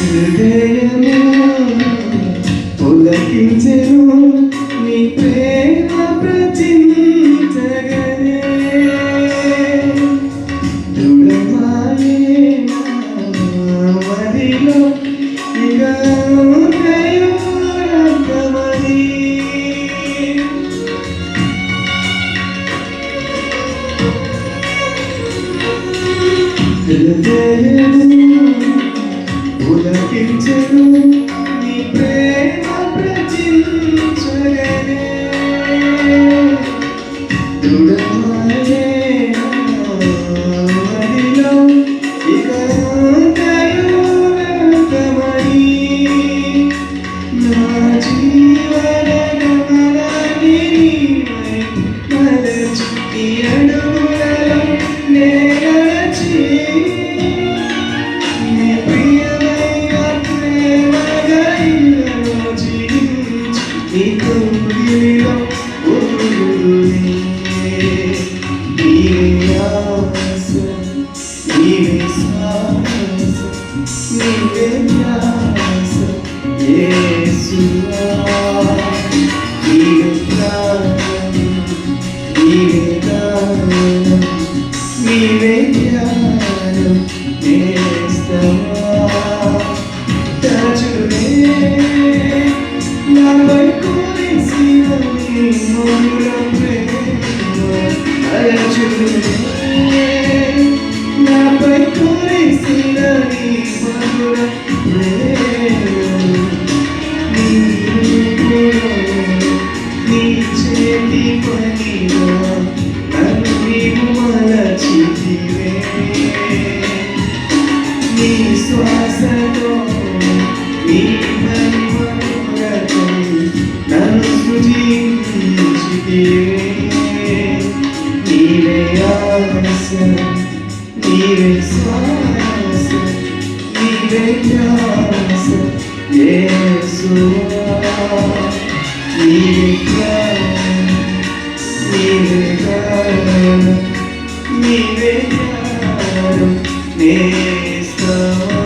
హృదయము పులకించెను నీ ప్రేమ ప్రచించగనే దృఢమాయే మదిలో ఇక పులకించెను నీ ప్రేమ ప్రచించగనే దృఢమాయే మదిలో ఇక దైవమని నా జీవన గమనాన్ని నీవై మలచి నీ అడుగులలో నే నడచి నీ ప్రియమైన ప్రేమగా ఇలలో జీవించి నీ కౌగిలిలో ఉండుదునే. నీవే ఆశ, నీవే శ్వాస, నీవే ధ్యాస యేసువా. నీవే ప్రాణం, నీవే గానం, నీవే ధ్యానం నేస్తమా. తరచునే నాపై కురిసిన నీ మధుర ప్రేమ, తరచునే నాపై కురిసిన నీ మధుర ప్రేమ. నీ చేతి పనిలో నన్ను నీవు మలచితివే. నీ శ్వాసతో నీ మహిమతో నన్ను సృజించితివే. నీవే ఆశ, నీవే శ్వాస, నీవే ధ్యాస యేసువా. నీవే ప్రాణం, నీవే గానం, నీవే ధ్యానం నేస్తమా.